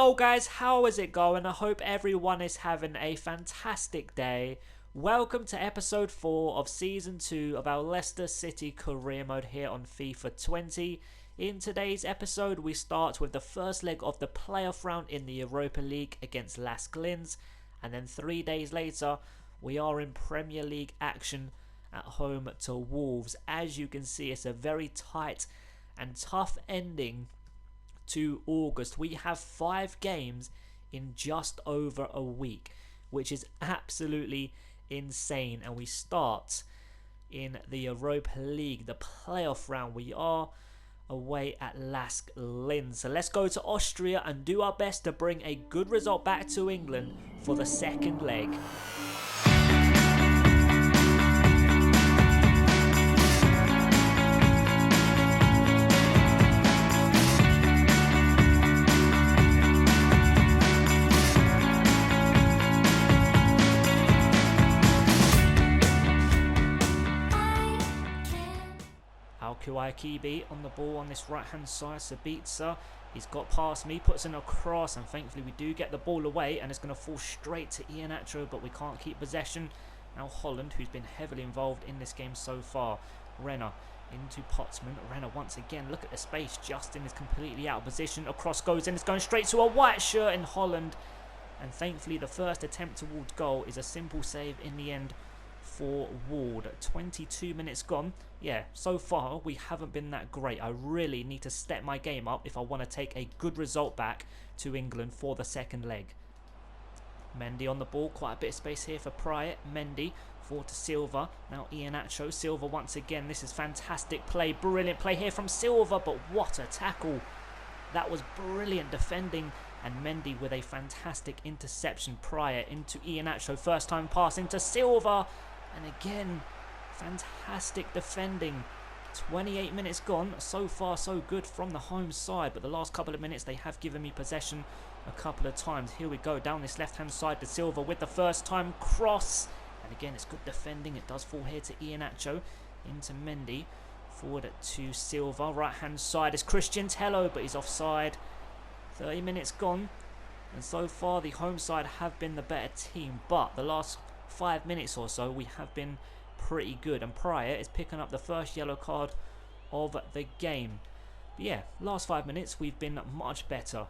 Yo guys, how is it going? I hope everyone is having a fantastic day. Welcome to episode 4 of season 2 of our Leicester City career mode here on FIFA 20. In today's episode we start with the first leg of the playoff round in the Europa League against Leicester, and then 3 days later we are in Premier League action at home to Wolves. As you can see, it's a very tight and tough ending to August. We have 5 games in just over a week, which is absolutely insane. And we start in the Europa League, the playoff round. We are away at Leicester. So let's go to Austria and do our best to bring a good result back to England for the second leg. Kibi on the ball on this right hand side. Sabitzer, he's got past me, puts in a cross, and thankfully we do get the ball away, and it's going to fall straight to Iheanacho, but we can't keep possession. Now Holland, who's been heavily involved in this game so far. Renner into Potsman. Renner once again, look at the space. Justin is completely out of position. A cross goes in, it's going straight to a white shirt in Holland, and thankfully the first attempt towards goal is a simple save in the end for Ward. 22 minutes gone. Yeah, so far we haven't been that great. I really need to step my game up if I want to take a good result back to England for the second leg. Mendy on the ball, quite a bit of space here for Pryor. Mendy forward to Silva. Now Iheanacho. Silva once again. This is fantastic play, brilliant play here from Silva, but what a tackle. That was brilliant defending, and Mendy with a fantastic interception. Pryor into Iheanacho, first time pass into Silva, and again fantastic defending. 28 minutes gone. So far so good from the home side, but the last couple of minutes they have given me possession a couple of times. Here we go down this left hand side to Silva with the first time cross, and again it's good defending. It does fall here to Iheanacho, into Mendy, forward to Silva. Right hand side is Christian Tello, but he's offside. 30 minutes gone, and so far the home side have been the better team, but the last 5 minutes or so we have been pretty good, and Pryor is picking up the first yellow card of the game. But yeah, last 5 minutes we've been much better.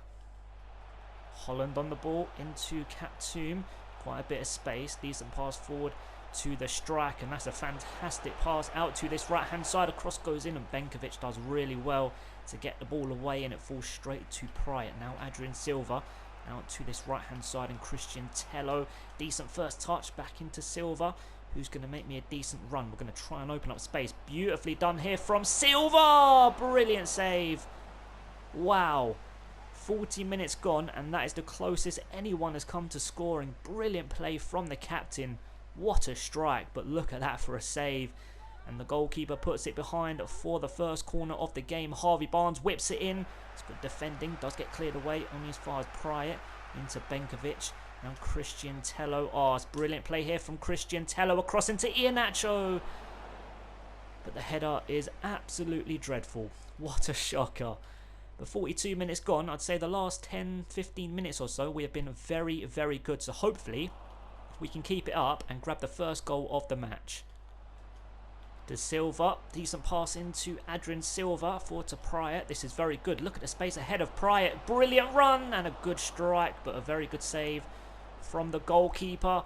Holland on the ball into Kaptoum, quite a bit of space, decent pass forward to the striker, and that's a fantastic pass out to this right hand side. A cross goes in, and Benkovic does really well to get the ball away, and it falls straight to Pryor. Now Adrian Silva out to this right hand side, and Christian Tello, decent first touch back into Silva, who's going to make me a decent run. We're going to try and open up space. Beautifully done here from Silva. Brilliant save. Wow. 40 minutes gone, and that is the closest anyone has come to scoring. Brilliant play from the captain. What a strike, but look at that for a save. And the goalkeeper puts it behind for the first corner of the game. Harvey Barnes whips it in. It's good defending. Does get cleared away only as far as Pryor into Benkovic. Now Christian Tello. Oh, it's brilliant play here from Christian Tello across into Iheanacho. But the header is absolutely dreadful. What a shocker. But 42 minutes gone. I'd say the last 10-15 minutes or so we have been very, very good. So hopefully we can keep it up and grab the first goal of the match. De Silva, decent pass into Adrian Silva, forward to Pryor. This is very good. Look at the space ahead of Pryor. Brilliant run and a good strike, but a very good save from the goalkeeper.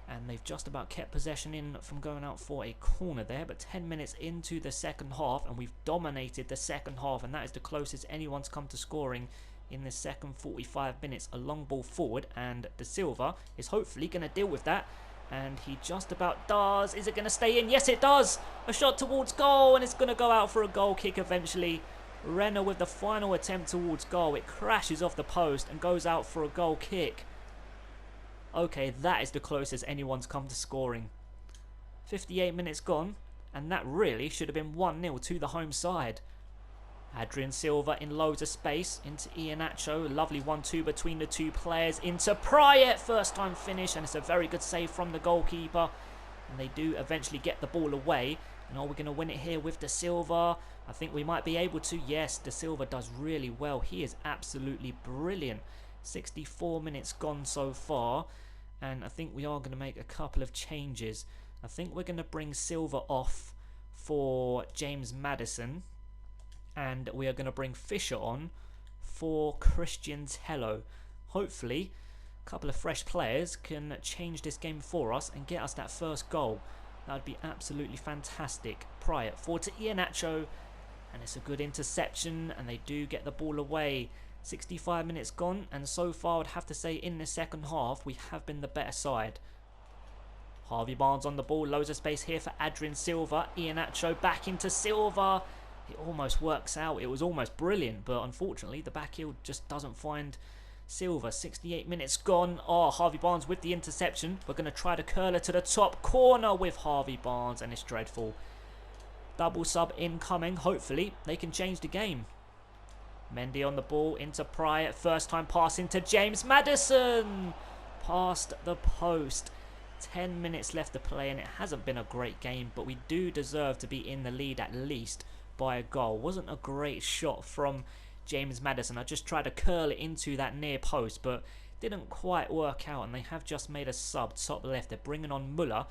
And they've just about kept possession in from going out for a corner there. But 10 minutes into the second half, and we've dominated the second half, and that is the closest anyone's come to scoring in the second 45 minutes. A long ball forward, and De Silva is hopefully going to deal with that. And he just about does. Is it going to stay in? Yes, it does. A shot towards goal, and it's going to go out for a goal kick eventually. Renner with the final attempt towards goal. It crashes off the post and goes out for a goal kick. Okay, that is the closest anyone's come to scoring. 58 minutes gone, and that really should have been 1-0 to the home side. Adrian Silva in loads of space into Iheanacho. Lovely 1-2 between the two players into Pryor. First time finish, and it's a very good save from the goalkeeper. And they do eventually get the ball away. And are we going to win it here with De Silva? I think we might be able to. Yes, De Silva does really well. He is absolutely brilliant. 64 minutes gone so far. And I think we are going to make a couple of changes. I think we're going to bring Silva off for James Maddison. And we are going to bring Fisher on for Christian Tello. Hopefully, a couple of fresh players can change this game for us and get us that first goal. That would be absolutely fantastic. Prior forward to Iheanacho, and it's a good interception, and they do get the ball away. 65 minutes gone, and so far I'd have to say in the second half we have been the better side. Harvey Barnes on the ball, loads of space here for Adrian Silva. Iheanacho back into Silva. It almost works out. It was almost brilliant, but unfortunately the back heel just doesn't find Silva. 68 minutes gone. Oh, Harvey Barnes with the interception. We're going to try to curl it to the top corner with Harvey Barnes, and it's dreadful. Double sub incoming. Hopefully they can change the game. Mendy on the ball into Pryor. First time pass into James Maddison. Past the post. 10 minutes left to play, and it hasn't been a great game, but we do deserve to be in the lead at least by a goal. Wasn't a great shot from James Maddison. I just tried to curl it into that near post, but didn't quite work out, and they have just made a sub top left. They're bringing on Muller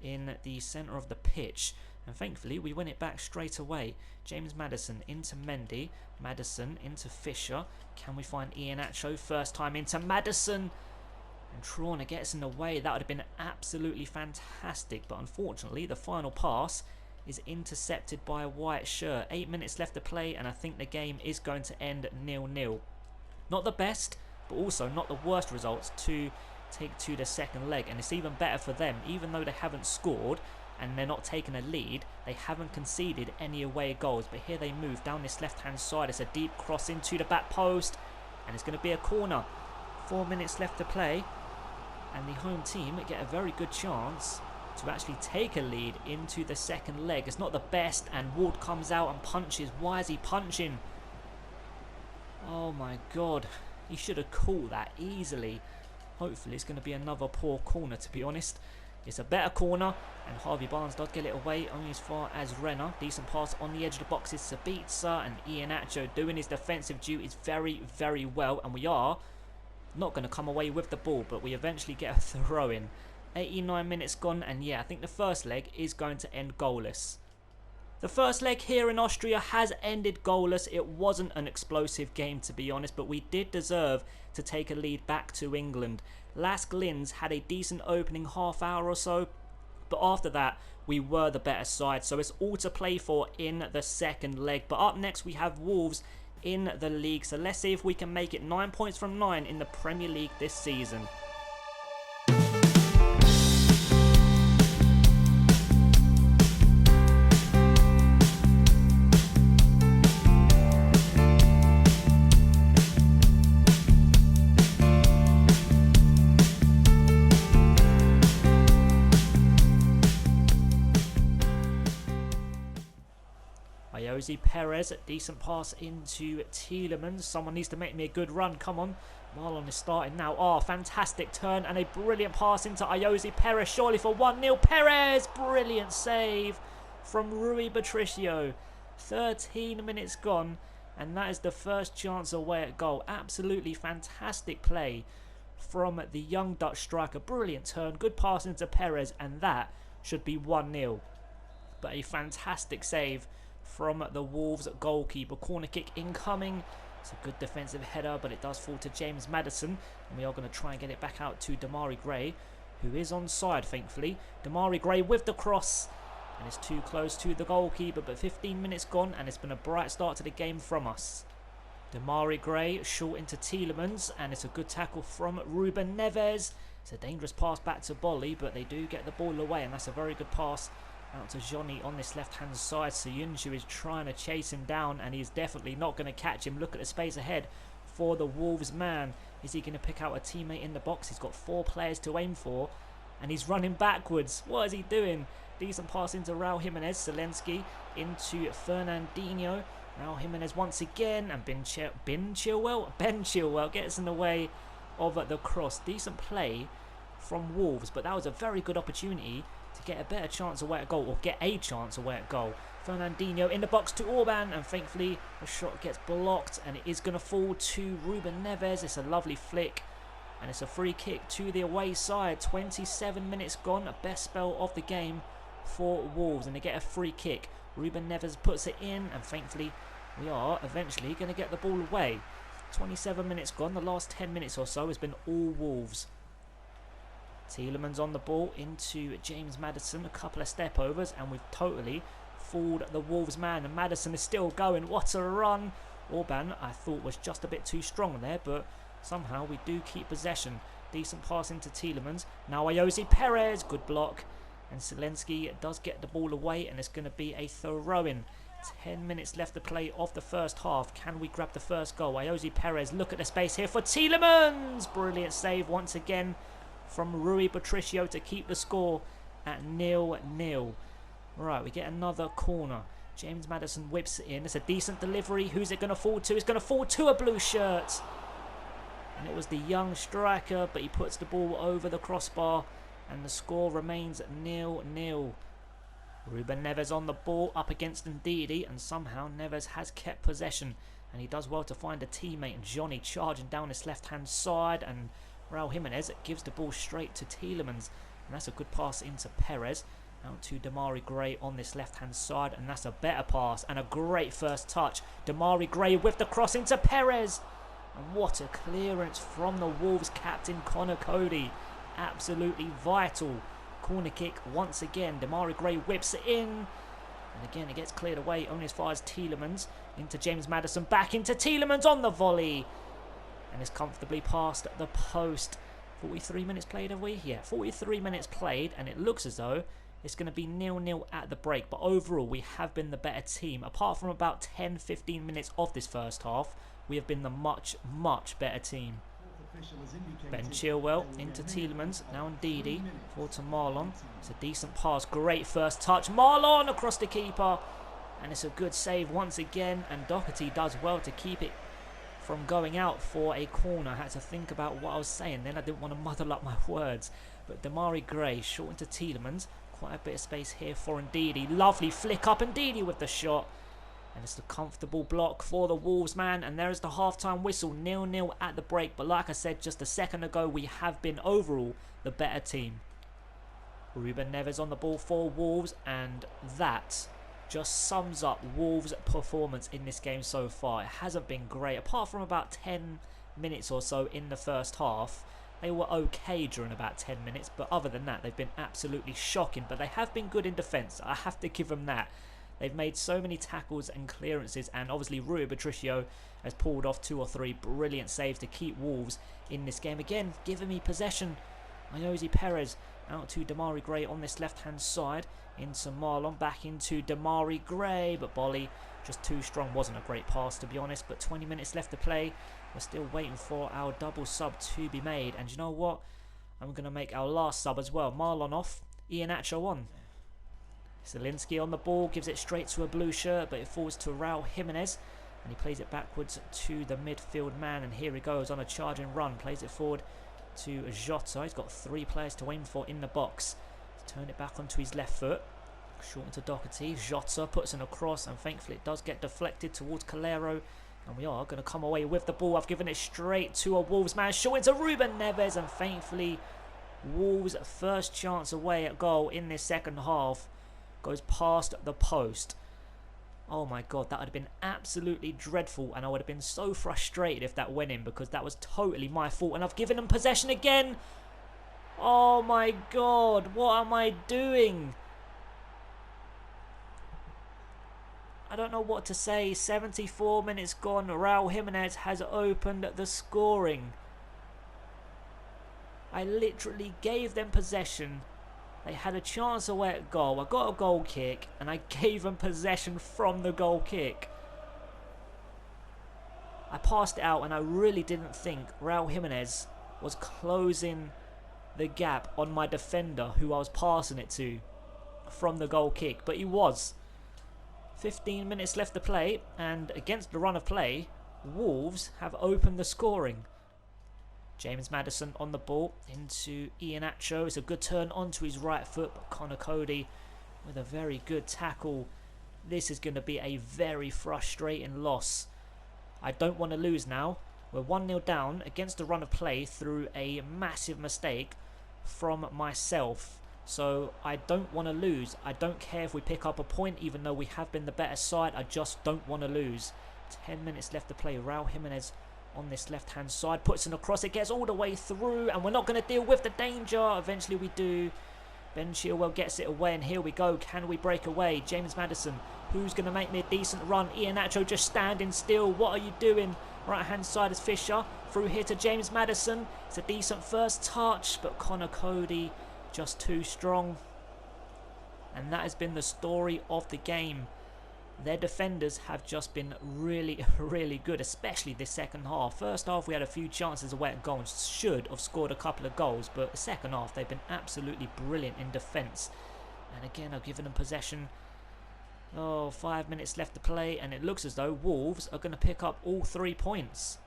in the centre of the pitch, and thankfully we win it back straight away. James Maddison into Mendy, Maddison into Fisher. Can we find Iheanacho? First time into Maddison, and Trauner gets in the way. That would have been absolutely fantastic, but unfortunately the final pass is intercepted by a white shirt. 8 minutes left to play, and I think the game is going to end 0-0. Not the best, but also not the worst results to take to the second leg, and it's even better for them. Even though they haven't scored and they're not taking a lead, they haven't conceded any away goals. But here they move down this left hand side. It's a deep cross into the back post, and it's going to be a corner. 4 minutes left to play, and the home team get a very good chance to actually take a lead into the second leg. It's not the best, and Ward comes out and punches. Why is he punching? Oh my god, he should have called that easily. Hopefully it's going to be another poor corner, to be honest. It's a better corner, and Harvey Barnes does get it away only as far as Renner. Decent pass on the edge of the box is Sabitzer, and Iheanacho doing his defensive duties very, very well. And we are not going to come away with the ball, but we eventually get a throw in. 89 minutes gone, and yeah, I think the first leg is going to end goalless. The first leg here in Austria has ended goalless. It wasn't an explosive game, to be honest, but we did deserve to take a lead back to England. Lask Linz had a decent opening half hour or so, but after that we were the better side, so it's all to play for in the second leg. But up next we have Wolves in the league, so let's see if we can make it 9 points from 9 in the Premier League this season. Jose Perez, decent pass into Tielemans. Someone needs to make me a good run. Come on. Marlon is starting now. Oh, fantastic turn and a brilliant pass into Jose Perez. Surely for 1-0. Perez! Brilliant save from Rui Patricio. 13 minutes gone, and that is the first chance away at goal. Absolutely fantastic play from the young Dutch striker. Brilliant turn. Good pass into Perez, and that should be 1-0. But a fantastic save from the Wolves goalkeeper. Corner kick incoming. It's a good defensive header, but it does fall to James Maddison, and we are going to try and get it back out to Damari Gray, who is onside, thankfully. Damari Gray with the cross, and it's too close to the goalkeeper, but 15 minutes gone, and it's been a bright start to the game from us. Damari Gray short into Tielemans, and it's a good tackle from Ruben Neves. It's a dangerous pass back to Bolly, but they do get the ball away, and that's a very good pass out to Johnny on this left-hand side. Soyuncu is trying to chase him down, and he's definitely not going to catch him. Look at the space ahead for the Wolves man. Is he going to pick out a teammate in the box? He's got 4 players to aim for, and he's running backwards. What is he doing? Decent pass into Raul Jimenez. Zelensky into Fernandinho. Raul Jimenez once again, and Ben Chilwell gets in the way of the cross. Decent play from Wolves, but that was a very good opportunity to get a better chance away at goal, or get a chance away at goal. Fernandinho in the box to Orban, and thankfully the shot gets blocked, and it is going to fall to Ruben Neves. It's a lovely flick, and it's a free kick to the away side. 27 minutes gone, a best spell of the game for Wolves, and they get a free kick. Ruben Neves puts it in, and thankfully we are eventually going to get the ball away. 27 minutes gone, the last 10 minutes or so has been all Wolves. Tielemans on the ball into James Maddison, a couple of step overs, and we've totally fooled the Wolves man, and Maddison is still going. What a run! Orban, I thought, was just a bit too strong there, but somehow we do keep possession. Decent pass into Tielemans. Now Ayoze Perez, good block, and Zelensky does get the ball away, and it's going to be a throw-in. 10 minutes left to play of the first half. Can we grab the first goal? Ayoze Perez, look at the space here for Tielemans! Brilliant save once again from Rui Patricio to keep the score at 0-0. Right, we get another corner. James Maddison whips it in. It's a decent delivery. Who's it going to fall to? It's going to fall to a blue shirt. And it was the young striker, but he puts the ball over the crossbar, and the score remains 0-0. Ruben Neves on the ball up against Ndidi, and somehow Neves has kept possession, and he does well to find a teammate, and Johnny charging down his left hand side, and Raul Jimenez gives the ball straight to Tielemans, and that's a good pass into Perez. Out to Damari Gray on this left hand side, and that's a better pass and a great first touch. Damari Gray with the cross into Perez, and what a clearance from the Wolves captain Connor Cody. Absolutely vital. Corner kick once again. Damari Gray whips it in, and again it gets cleared away only as far as Tielemans. Into James Maddison, back into Tielemans on the volley, and it's comfortably past the post. 43 minutes played, have we? Yeah, 43 minutes played, and it looks as though it's going to be 0-0 at the break, but overall we have been the better team. Apart from about 10-15 minutes of this first half, we have been the much better team. Ben Chilwell into Tielemans, now Ndidi forward to Marlon. It's a decent pass, great first touch. Marlon across the keeper, and it's a good save once again, and Doherty does well to keep it from going out for a corner. I had to think about what I was saying then, I didn't want to muddle up my words. But Damari Gray short into Tielemans, quite a bit of space here for Ndidi. Lovely flick up, Ndidi with the shot. And it's the comfortable block for the Wolves man. And there is the half-time whistle, 0-0 at the break. But like I said just a second ago, we have been overall the better team. Ruben Neves on the ball for Wolves. And that just sums up Wolves' performance in this game so far. It hasn't been great. Apart from about 10 minutes or so in the first half. They were okay during about 10 minutes, but other than that, they've been absolutely shocking. But they have been good in defence. I have to give them that. They've made so many tackles and clearances, and obviously Rui Patricio has pulled off 2 or 3 brilliant saves to keep Wolves in this game. Again, giving me possession. Ayoze Perez out to Damari Gray on this left-hand side. Into Marlon, back into Damari Gray, but Bolly just too strong. Wasn't a great pass, to be honest, but 20 minutes left to play. We're still waiting for our double sub to be made. And you know what? I'm going to make our last sub as well. Marlon off, Iheanacho on. Zelensky on the ball, gives it straight to a blue shirt, but it falls to Raul Jimenez. And he plays it backwards to the midfield man. And here he goes on a charging run. Plays it forward to Jota. He's got 3 players to aim for in the box. Turn it back onto his left foot. Short into Doherty. Jota puts in a cross, and thankfully it does get deflected towards Calero. And we are going to come away with the ball. I've given it straight to a Wolves man. Short into Ruben Neves, and thankfully Wolves' first chance away at goal in this second half goes past the post. Oh my god, that would have been absolutely dreadful, and I would have been so frustrated if that went in, because that was totally my fault. And I've given them possession again. Oh my god, what am I doing? I don't know what to say. 74 minutes gone. Raul Jimenez has opened the scoring. I literally gave them possession. They had a chance away at goal. I got a goal kick, and I gave them possession from the goal kick. I passed it out, and I really didn't think Raul Jimenez was closing the gap on my defender, who I was passing it to from the goal kick. But he was. 15 minutes left to play, and against the run of play, Wolves have opened the scoring. James Maddison on the ball into Iheanacho. It's a good turn onto his right foot, but Connor Cody with a very good tackle. This is going to be a very frustrating loss. I don't want to lose now. We're 1-0 down against a run of play through a massive mistake from myself. So I don't want to lose. I don't care if we pick up a point, even though we have been the better side. I just don't want to lose. 10 minutes left to play. Raul Jimenez on this left-hand side. Puts in a cross. It gets all the way through. And we're not going to deal with the danger. Eventually we do. Ben Chilwell gets it away. And here we go. Can we break away? James Maddison. Who's going to make me a decent run? Iheanacho just standing still. What are you doing? Right-hand side is Fisher. Through here to James Maddison. It's a decent first touch. But Connor Cody just too strong. And that has been the story of the game. Their defenders have just been really, really good, especially this second half. First half, we had a few chances away at goal and should have scored a couple of goals. But the second half, they've been absolutely brilliant in defence. And again, I've given them possession. 5 minutes left to play. And it looks as though Wolves are going to pick up all 3 points.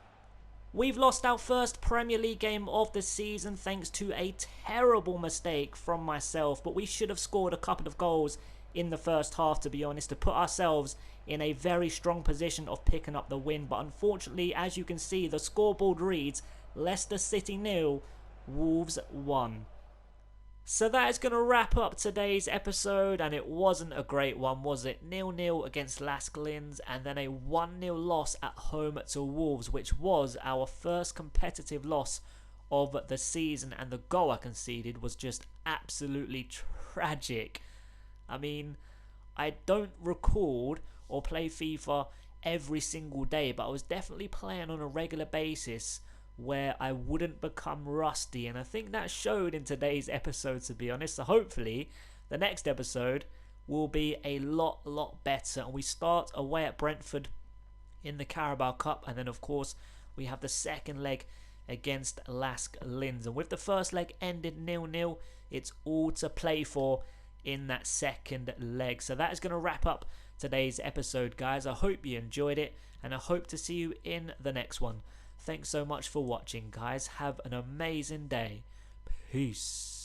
We've lost our first Premier League game of the season thanks to a terrible mistake from myself. But we should have scored a couple of goals in the first half, to be honest, to put ourselves in a very strong position of picking up the win. But unfortunately, as you can see, the scoreboard reads Leicester City 0, Wolves 1. So that is going to wrap up today's episode, and it wasn't a great one, was it? 0-0 against Las Glins, and then a 1-0 loss at home to Wolves, which was our first competitive loss of the season, and the goal I conceded was just absolutely tragic. I mean, I don't record or play FIFA every single day, but I was definitely playing on a regular basis where I wouldn't become rusty, and I think that showed in today's episode, to be honest. So hopefully the next episode will be a lot better, and we start away at Brentford in the Carabao Cup, and then of course we have the second leg against Las Glins, and with the first leg ended 0-0, it's all to play for in that second leg. So that is going to wrap up today's episode, guys. I hope you enjoyed it, and I hope to see you in the next one. Thanks so much for watching, guys. Have an amazing day. Peace.